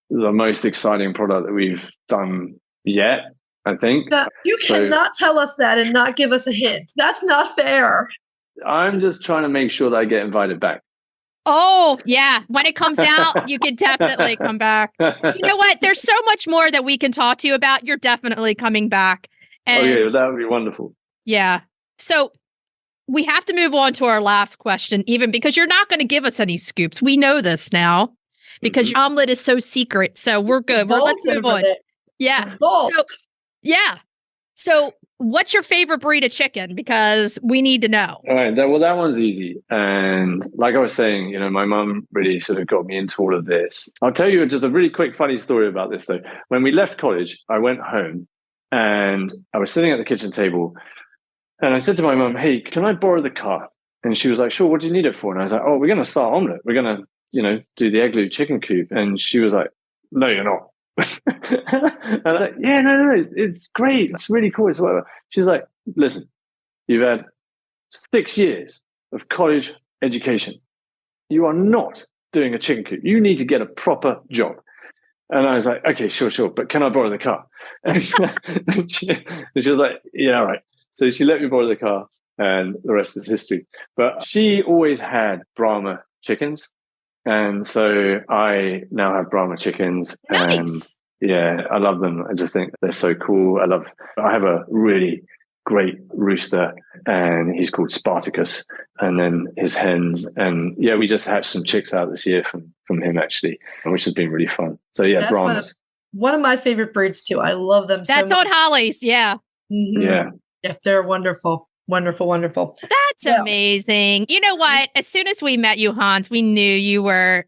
S5: the most exciting product that we've done yet, I think.
S3: You cannot tell us that and not give us a hint. That's not fair.
S5: I'm just trying to make sure that I get invited back.
S2: Oh, yeah. When it comes out, you can definitely come back. You know what? There's so much more that we can talk to you about. You're definitely coming back. And
S5: that would be wonderful.
S2: Yeah. So we have to move on to our last question, even because you're not going to give us any scoops. We know this now because your omelet is so secret. So we're good. Let's move on. Yeah. So what's your favorite breed of chicken? Because we need to know.
S5: All right. Well, that one's easy. And like I was saying, my mom really sort of got me into all of this. I'll tell you just a really quick, funny story about this, though. When we left college, I went home and I was sitting at the kitchen table and I said to my mom, hey, can I borrow the car? And she was like, sure, what do you need it for? And I was like, oh, we're going to start Omlet. We're going to, do the Igloo chicken coop. And she was like, no, you're not. And I was like, yeah, no, it's great. It's really cool. It's whatever. She's like, listen, you've had 6 years of college education. You are not doing a chicken coop. You need to get a proper job. And I was like, okay, sure. But can I borrow the car? And she was like, yeah, all right. So she let me borrow the car and the rest is history. But she always had Brahma chickens. And so I now have Brahma chickens.
S2: Nice.
S5: And yeah, I love them. I just think they're so cool. I have a really great rooster and he's called Spartacus, and then his hens. And yeah, we just hatched some chicks out this year from him actually, which has been really fun. So yeah, that's Brahmas.
S3: One of my favorite breeds too. I love them so much.
S2: That's on Holly's, yeah.
S3: Mm-hmm. Yeah, they're wonderful. Wonderful.
S2: That's amazing. You know what? As soon as we met you, Hans, we knew you were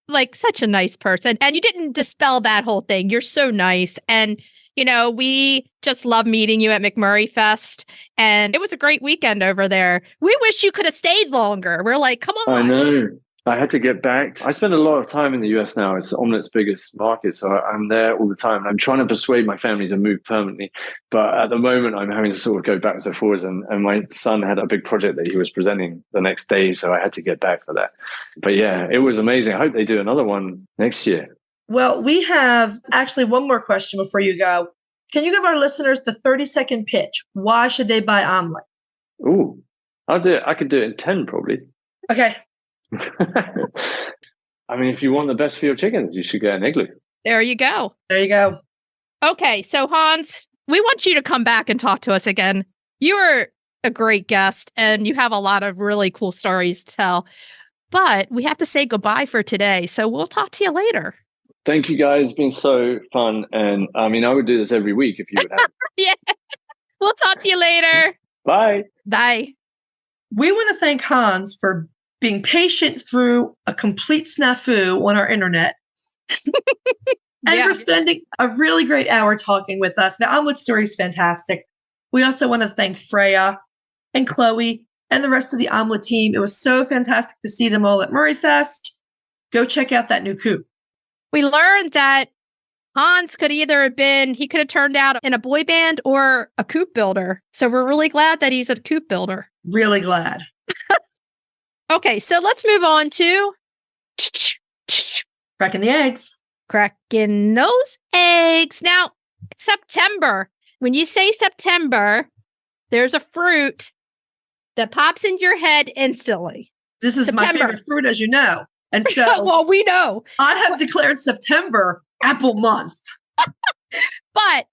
S2: like such a nice person, and you didn't dispel that whole thing. You're so nice. And, we just love meeting you at McMurray Fest, and it was a great weekend over there. We wish you could have stayed longer. We're like, come on.
S5: I know. I had to get back. I spend a lot of time in the US now. It's Omlet's biggest market, so I'm there all the time. I'm trying to persuade my family to move permanently, but at the moment I'm having to sort of go backwards and forwards, and my son had a big project that he was presenting the next day, so I had to get back for that. But yeah, it was amazing. I hope they do another one next year.
S3: Well, we have actually one more question before you go. Can you give our listeners the 30-second pitch? Why should they buy Omlet?
S5: Ooh, I'll do it. I could do it in 10 probably.
S3: Okay.
S5: I mean, if you want the best for your chickens, you should get an Igloo.
S2: There you go. Okay, so Hans, we want you to come back and talk to us again. You are a great guest and you have a lot of really cool stories to tell, but we have to say goodbye for today. So we'll talk to you later.
S5: Thank you guys. It's been so fun. And I mean, I would do this every week if you would have.
S2: Yeah. We'll talk to you later.
S5: Bye.
S2: Bye.
S3: We want to thank Hans for being patient through a complete snafu on our internet. And for spending a really great hour talking with us. The Omelet story is fantastic. We also want to thank Freya and Chloe and the rest of the Omelet team. It was so fantastic to see them all at Murray Fest. Go check out that new coop.
S2: We learned that Hans could either have been, he could have turned out in a boy band or a coop builder. So we're really glad that he's a coop builder.
S3: Really glad.
S2: Okay, so let's move on to
S3: cracking the eggs.
S2: Cracking those eggs. Now, September. When you say September, there's a fruit that pops into your head instantly.
S3: This is my favorite fruit, as you know. And so,
S2: well, we know.
S3: I have declared September Apple Month.
S2: But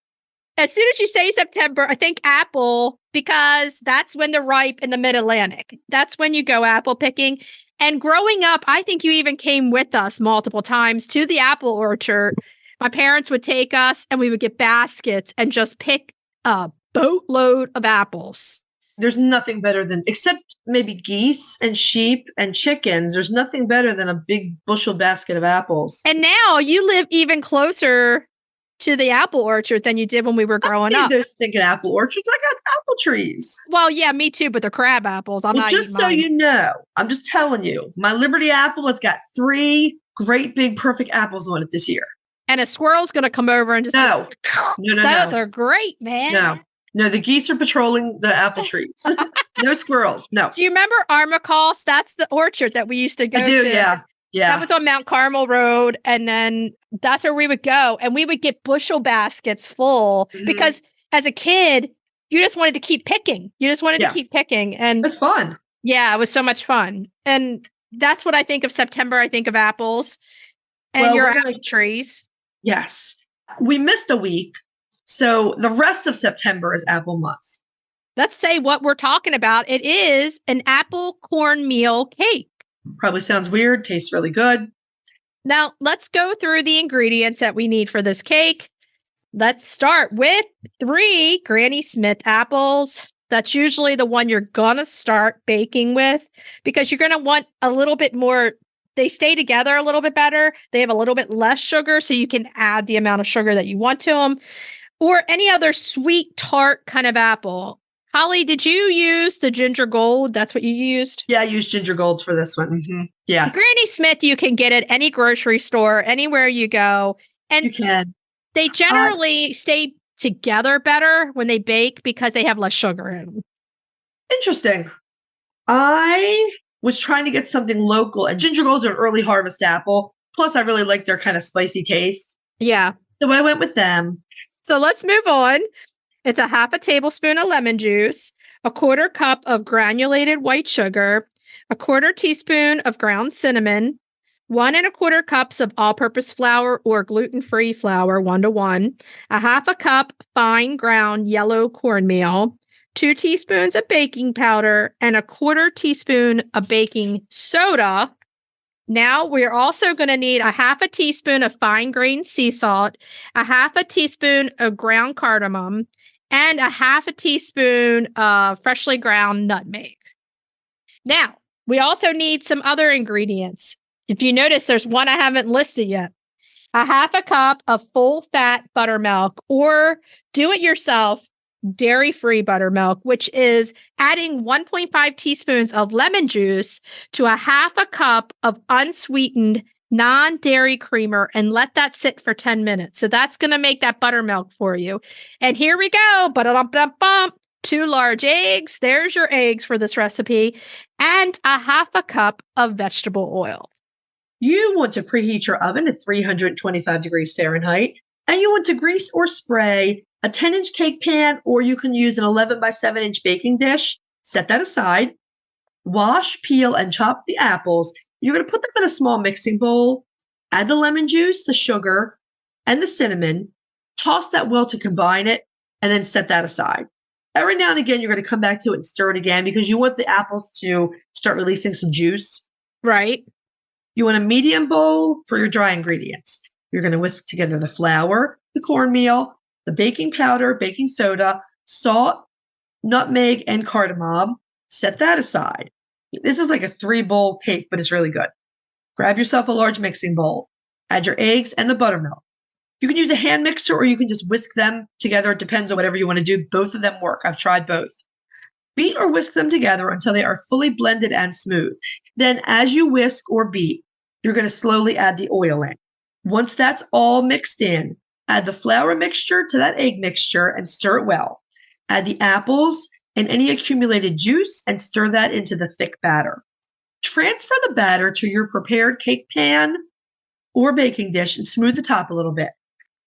S2: as soon as you say September, I think apple, because that's when they're ripe in the mid-Atlantic. That's when you go apple picking. And growing up, I think you even came with us multiple times to the apple orchard. My parents would take us and we would get baskets and just pick a boatload of apples.
S3: There's nothing better than, except maybe geese and sheep and chickens, there's nothing better than a big bushel basket of apples.
S2: And now you live even closer to the apple orchard than you did when we were growing up.
S3: They're thinking apple orchards. I got apple trees.
S2: Well, yeah, me too, but they're crab apples. I'm not
S3: just so
S2: mine.
S3: You know, I'm just telling you, my Liberty apple has got 3 great big perfect apples on it this year.
S2: And a squirrel's going to come over and just
S3: no.
S2: Those are great, man.
S3: No, the geese are patrolling the apple trees. No squirrels. No.
S2: Do you remember Armacost? That's the orchard that we used to go to.
S3: Yeah.
S2: That was on Mount Carmel Road. And then that's where we would go. And we would get bushel baskets full because as a kid, you just wanted to keep picking. To keep picking. And
S3: it's fun.
S2: Yeah, it was so much fun. And that's what I think of September. I think of apples and your apple trees.
S3: Yes. We missed a week. So the rest of September is Apple Month.
S2: Let's say what we're talking about. It is an apple cornmeal cake.
S3: Probably sounds weird. Tastes really good.
S2: Now, let's go through the ingredients that we need for this cake. Let's start with 3 Granny Smith apples. That's usually the one you're going to start baking with because you're going to want a little bit more. They stay together a little bit better. They have a little bit less sugar, so you can add the amount of sugar that you want to them. Or any other sweet tart kind of apple. Holly, did you use the ginger gold? That's what you used?
S3: Yeah, I used ginger golds for this one. Mm-hmm. Yeah.
S2: Granny Smith, you can get at any grocery store, anywhere you go. And
S3: you can.
S2: They generally stay together better when they bake because they have less sugar in them.
S3: Interesting. I was trying to get something local, and ginger golds are an early harvest apple. Plus, I really like their kind of spicy taste.
S2: Yeah.
S3: So I went with them.
S2: So let's move on. It's a 1/2 tablespoon of lemon juice, a 1/4 cup of granulated white sugar, a 1/4 teaspoon of ground cinnamon, 1 1/4 cups of all-purpose flour or gluten-free flour, 1-to-1, a 1/2 cup fine ground yellow cornmeal, 2 teaspoons of baking powder, and a 1/4 teaspoon of baking soda. Now we're also going to need a 1/2 teaspoon of fine-grained sea salt, a 1/2 teaspoon of ground cardamom, and a 1/2 teaspoon of freshly ground nutmeg. Now, we also need some other ingredients. If you notice, there's one I haven't listed yet. A 1/2 cup of full-fat buttermilk, or do-it-yourself dairy-free buttermilk, which is adding 1.5 teaspoons of lemon juice to a 1/2 cup of unsweetened non-dairy creamer and let that sit for 10 minutes. So that's going to make that buttermilk for you. And here we go. Ba-da-dum-dum-bum. 2 large eggs. There's your eggs for this recipe. And a 1/2 cup of vegetable oil.
S3: You want to preheat your oven at 325 degrees Fahrenheit, and you want to grease or spray a 10-inch cake pan, or you can use an 11 by 7-inch baking dish. Set that aside. Wash, peel, and chop the apples. You're going to put them in a small mixing bowl. Add the lemon juice, the sugar, and the cinnamon. toss that well to combine it, and then set that aside. Every now and again, you're going to come back to it and stir it again because you want the apples to start releasing some juice.
S2: Right.
S3: You want a medium bowl for your dry ingredients. You're going to whisk together the flour, the cornmeal, the baking powder, baking soda, salt, nutmeg, and cardamom. Set that aside. This is like a 3-bowl cake, but it's really good. Grab yourself a large mixing bowl. Add your eggs and the buttermilk. You can use a hand mixer or you can just whisk them together. It depends on whatever you want to do. Both of them work. I've tried both. Beat or whisk them together until they are fully blended and smooth. Then as you whisk or beat, you're going to slowly add the oil in. Once that's all mixed in, add the flour mixture to that egg mixture and stir it well. Add the apples and any accumulated juice and stir that into the thick batter. Transfer the batter to your prepared cake pan or baking dish and smooth the top a little bit.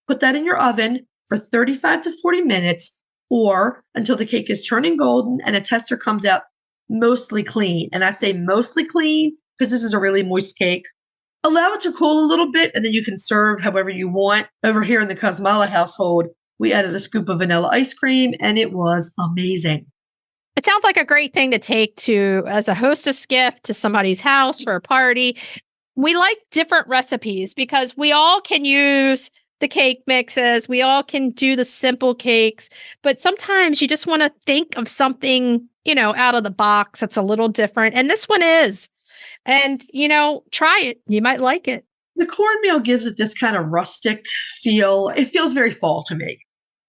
S3: Put that in your oven for 35 to 40 minutes or until the cake is turning golden and a tester comes out mostly clean. And I say mostly clean because this is a really moist cake. Allow it to cool a little bit and then you can serve however you want. Over here in the Kosmala household, we added a scoop of vanilla ice cream and it was amazing.
S2: It sounds like a great thing to take to as a hostess gift to somebody's house for a party. We like different recipes because we all can use the cake mixes. We all can do the simple cakes, but sometimes you just want to think of something, out of the box that's a little different. And this one is. And, try it. You might like it.
S3: The cornmeal gives it this kind of rustic feel. It feels very fall to me.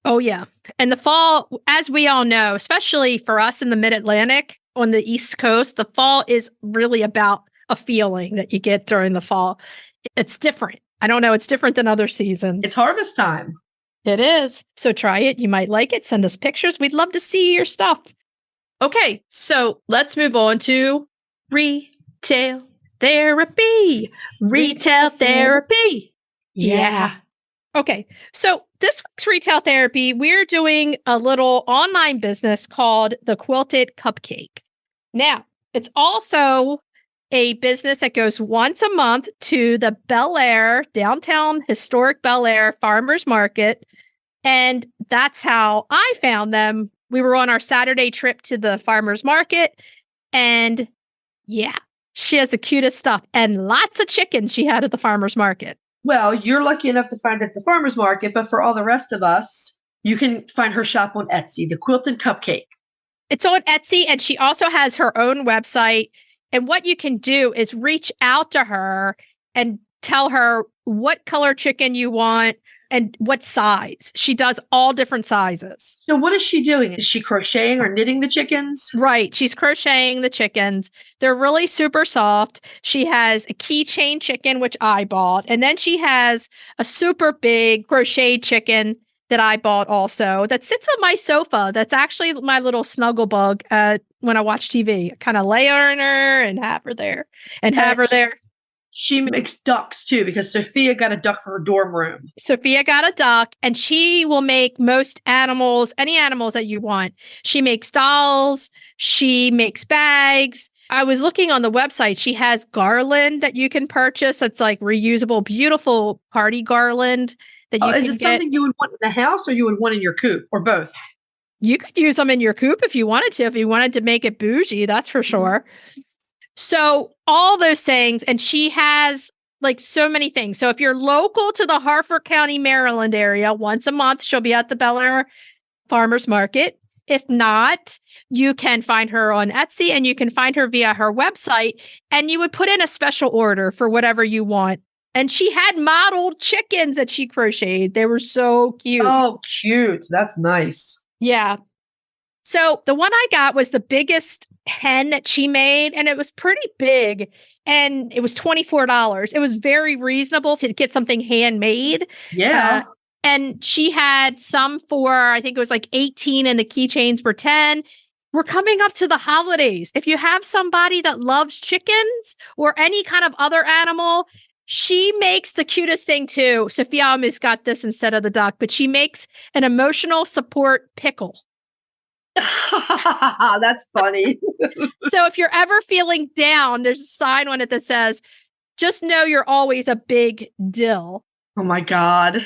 S2: Oh, yeah. And the fall, as we all know, especially for us in the Mid-Atlantic on the East Coast, the fall is really about a feeling that you get during the fall. It's different. I don't know. It's different than other seasons.
S3: It's harvest time.
S2: It is. So try it. You might like it. Send us pictures. We'd love to see your stuff. Okay. So let's move on to retail therapy. Retail therapy. Yeah. Okay. So this week's retail therapy, we're doing a little online business called the Quilted Cupcake. Now, it's also a business that goes once a month to the Bel Air, downtown historic Bel Air farmers market. And that's how I found them. We were on our Saturday trip to the farmers market. And yeah, she has the cutest stuff and lots of chicken she had at the farmers market.
S3: Well, you're lucky enough to find it at the farmer's market, but for all the rest of us, you can find her shop on Etsy, the Quilted Cupcake.
S2: It's on Etsy, and she also has her own website. And what you can do is reach out to her and tell her what color chicken you want and what size. She does all different sizes.
S3: So what is she doing? Is she crocheting or knitting the chickens?
S2: Right. She's crocheting the chickens. They're really super soft. She has a keychain chicken, which I bought. And then she has a super big crocheted chicken that I bought also that sits on my sofa. That's actually my little snuggle bug when I watch TV. I kind of lay on her and have her there and have her there.
S3: She makes ducks too, because Sophia got a duck for her dorm room.
S2: Sophia got a duck, and she will make most animals, any animals that you want. She makes dolls. She makes bags. I was looking on the website. She has garland that you can purchase. It's like reusable, beautiful party garland that you can
S3: get. Is it something you would want in the house or you would want in your coop or both?
S2: You could use them in your coop if you wanted to. If you wanted to make it bougie, that's for sure. So all those things, and she has like so many things. So if you're local to the Harford County, Maryland area, once a month, she'll be at the Bel Air Farmers Market. If not, you can find her on Etsy and you can find her via her website, and you would put in a special order for whatever you want. And she had modeled chickens that she crocheted. They were so cute.
S3: Oh, cute. That's nice.
S2: Yeah. So the one I got was the biggest hen that she made, and it was pretty big, and it was $24. It was very reasonable to get something handmade.
S3: Yeah.
S2: And she had some for, I think it was like 18 and the keychains were 10. We're coming up to the holidays. If you have somebody that loves chickens or any kind of other animal, she makes the cutest thing too. Sophia almost got this instead of the duck, but she makes an emotional support pickle.
S3: That's funny.
S2: So if you're ever feeling down, there's a sign on it that says, just know you're always a big dill.
S3: Oh my God.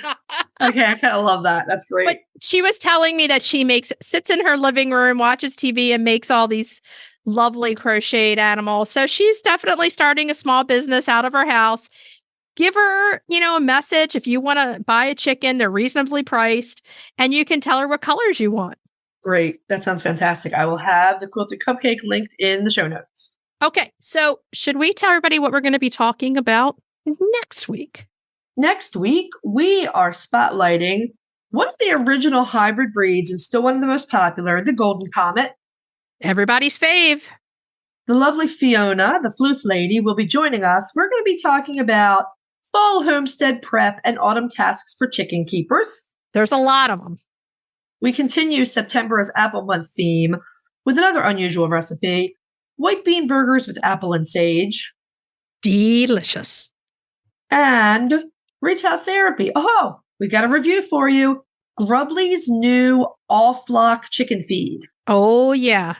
S3: Okay, I kind of love that. That's great.
S2: But she was telling me that she sits in her living room, watches TV, and makes all these lovely crocheted animals. So she's definitely starting a small business out of her house. Give her, a message if you want to buy a chicken. They're reasonably priced, and you can tell her what colors you want.
S3: Great. That sounds fantastic. I will have the Quilted Cupcake linked in the show notes.
S2: Okay, so should we tell everybody what we're going to be talking about next week?
S3: Next week, we are spotlighting one of the original hybrid breeds and still one of the most popular, the Golden Comet.
S2: Everybody's fave.
S3: The lovely Fiona, the floof lady, will be joining us. We're going to be talking about fall homestead prep and autumn tasks for chicken keepers.
S2: There's a lot of them.
S3: We continue September's Apple Month theme with another unusual recipe, white bean burgers with apple and sage.
S2: Delicious.
S3: And retail therapy. Oh, we got a review for you. Grubly's new all-flock chicken feed.
S2: Oh, yeah.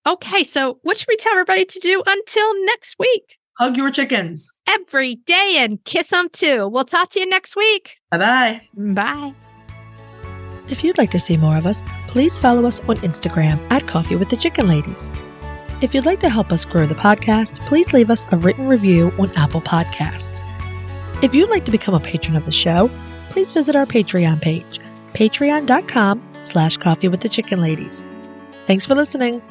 S2: Okay, so what should we tell everybody to do until next week?
S3: Hug your chickens.
S2: Every day and kiss them too. We'll talk to you next week.
S3: Bye-bye.
S2: Bye.
S4: If you'd like to see more of us, please follow us on Instagram at Coffee with the Chicken Ladies. If you'd like to help us grow the podcast, please leave us a written review on Apple Podcasts. If you'd like to become a patron of the show, please visit our Patreon page, patreon.com/Coffee with the Chicken Ladies. Thanks for listening.